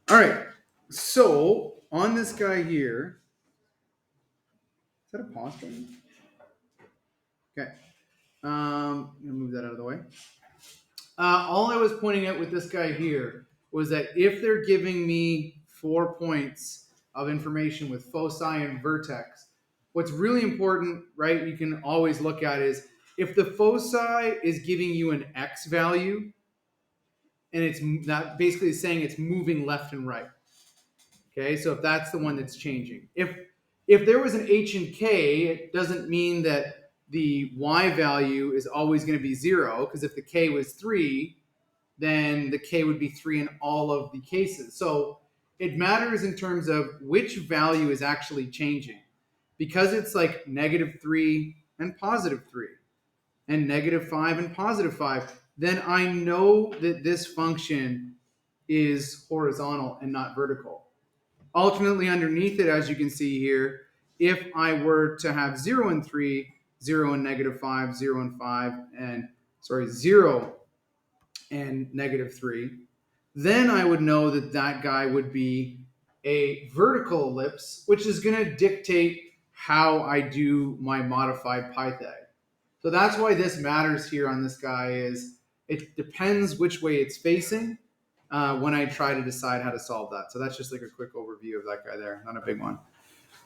All right. So on this guy here, is that a pause button? Okay. I'm gonna move that out of the way. All I was pointing out with this guy here was that if they're giving me 4 points of information with foci and vertex, what's really important, right, you can always look at is if the foci is giving you an x value and it's not basically saying it's moving left and right. Okay, so if that's the one that's changing. If there was an h and k, it doesn't mean that the y value is always going to be 0, because if the k was 3, then the k would be 3 in all of the cases. So it matters in terms of which value is actually changing. Because it's like -3 and +3 and -5 and +5, then I know that this function is horizontal and not vertical. Ultimately, underneath it, as you can see here, if I were to have 0 and 3, 0 and -5, 0 and 5, and 0 and -3, then I would know that that guy would be a vertical ellipse, which is going to dictate how I do my modified Pythag. So that's why this matters here on this guy is it depends which way it's facing when I try to decide how to solve that. So that's just like a quick overview of that guy there, not a big one.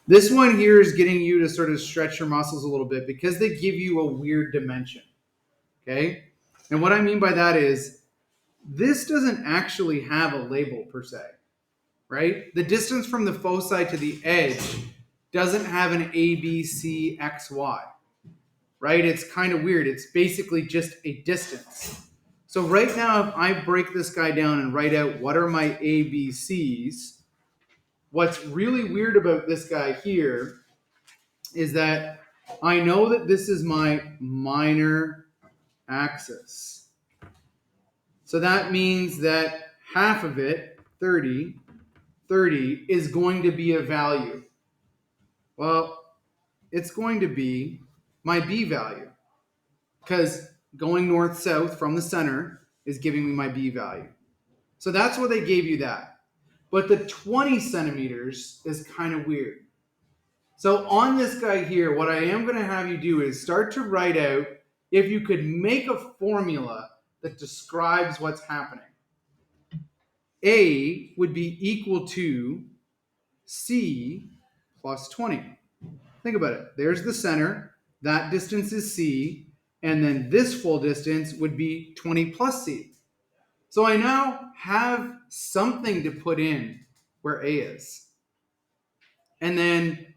This one here is getting you to sort of stretch your muscles a little bit because they give you a weird dimension. Okay? And what I mean by that is this doesn't actually have a label per se, right? The distance from the foci to the edge doesn't have an A, B, C, X, Y, right? It's kind of weird. It's basically just a distance. So right now, if I break this guy down and write out what are my A, B, C's, what's really weird about this guy here is that I know that this is my minor axis. So that means that half of it, 30, 30, is going to be a value. Well, it's going to be my B value because going north-south from the center is giving me my B value. So that's why they gave you that. But the 20 centimeters is kind of weird. So on this guy here, what I am going to have you do is start to write out if you could make a formula that describes what's happening. A would be equal to C plus 20. Think about it. There's the center. That distance is C. And then this full distance would be 20 plus C. So I now have something to put in where A is. And then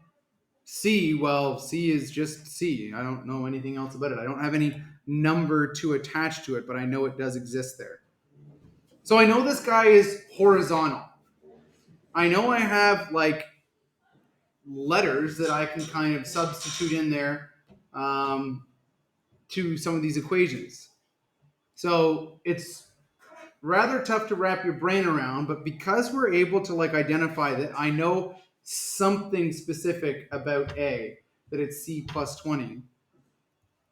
C, well, C is just C. I don't know anything else about it. I don't have any number to attach to it, but I know it does exist there. So I know this guy is horizontal. I know I have like letters that I can kind of substitute in there to some of these equations. So it's rather tough to wrap your brain around, but because we're able to like identify that I know something specific about A, that it's C plus 20,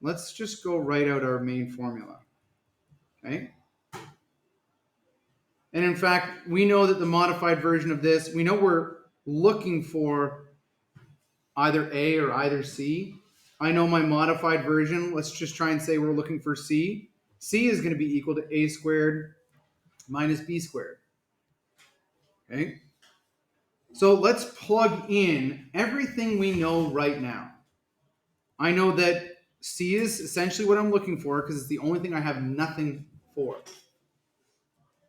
let's just go write out our main formula. Okay? And in fact, we know that the modified version of this, we know we're looking for either A or either C. I know my modified version. Let's just try and say we're looking for C. C is going to be equal to A squared minus B squared. Okay? So let's plug in everything we know right now. I know that C is essentially what I'm looking for because it's the only thing I have nothing for.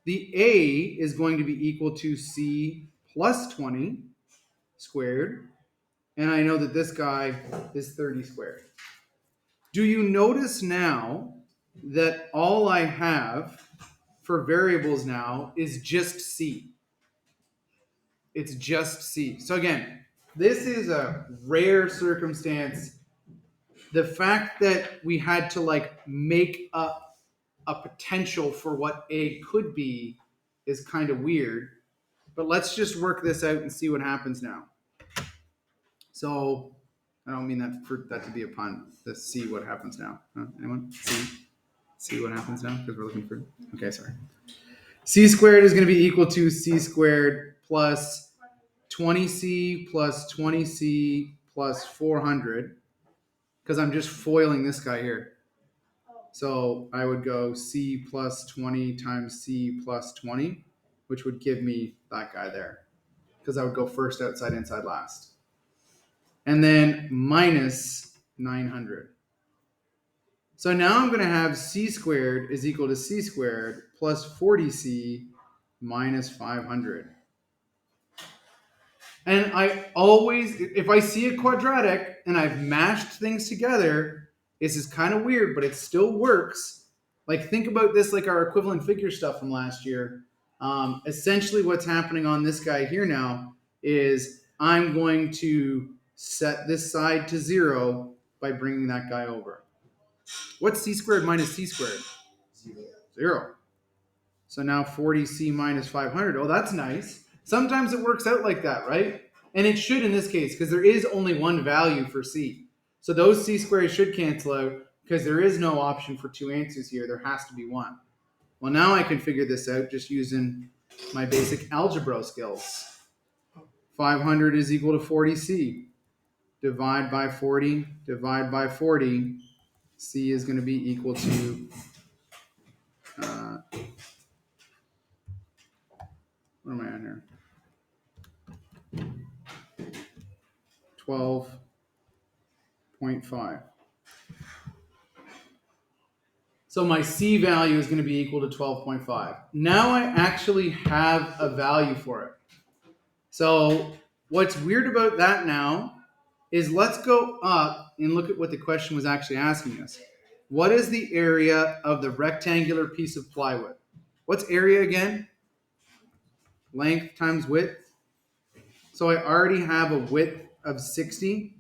The A is going to be equal to C plus 20 squared. And I know that this guy is 30 squared. Do you notice now that all I have for variables now is just C? It's just C. So again, this is a rare circumstance. The fact that we had to like make up a potential for what A could be is kind of weird. But let's just work this out and see what happens now. So I don't mean that for that to be a pun. Let's see what happens now. Anyone? See what happens now? Because we're looking for. Okay, sorry. C squared is going to be equal to C squared plus 20C plus 20C plus 400, because I'm just foiling this guy here. So I would go C plus 20 times C plus 20, which would give me that guy there, because I would go first, outside, inside, last. And then minus 900. So now I'm going to have C squared is equal to C squared plus 40C minus 500. And I always, if I see a quadratic and I've mashed things together, this is kind of weird, but it still works. Like, think about this like our equivalent figure stuff from last year. Essentially, what's happening on this guy here now is I'm going to set this side to 0 by bringing that guy over. What's C squared minus C squared? 0. So now 40C minus 500. Oh, that's nice. Sometimes it works out like that, right? And it should in this case, because there is only one value for C. So those C squares should cancel out, because there is no option for two answers here. There has to be one. Well, now I can figure this out just using my basic algebra skills. 500 is equal to 40C. Divide by 40, divide by 40. C is going to be equal to what am I on here? 12.5. So my C value is going to be equal to 12.5. Now I actually have a value for it. So what's weird about that now is, let's go up and look at what the question was actually asking us. What is the area of the rectangular piece of plywood? What's area again? Length times width. So I already have a width of 60.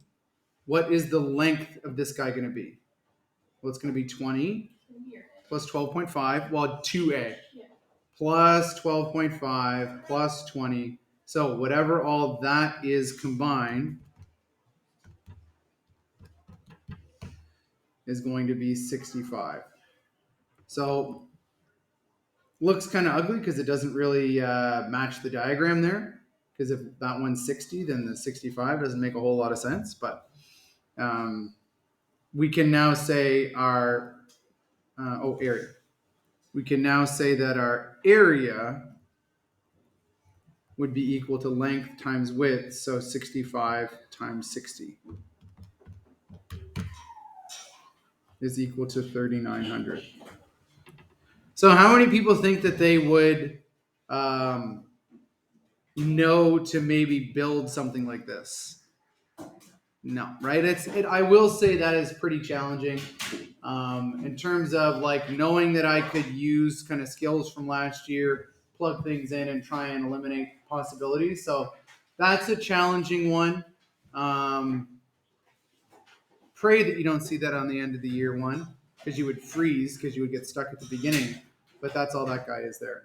What is the length of this guy going to be? Well, it's going to be 20 plus 12.5, well, 2A, plus 12.5 plus 20. So whatever all that is combined is going to be 65. So looks kind of ugly because it doesn't really match the diagram there. Because if that one's 60, then the 65 doesn't make a whole lot of sense. But we can now say our area. We can now say that our area would be equal to length times width, so 65 times 60 is equal to 3,900. So how many people think that they would know to maybe build something like this? No, right? I will say that is pretty challenging in terms of like knowing that I could use kind of skills from last year, plug things in, and try and eliminate possibilities. So that's a challenging one. Pray that you don't see that on the end of the year one, because you would freeze, because you would get stuck at the beginning. But that's all that guy is there.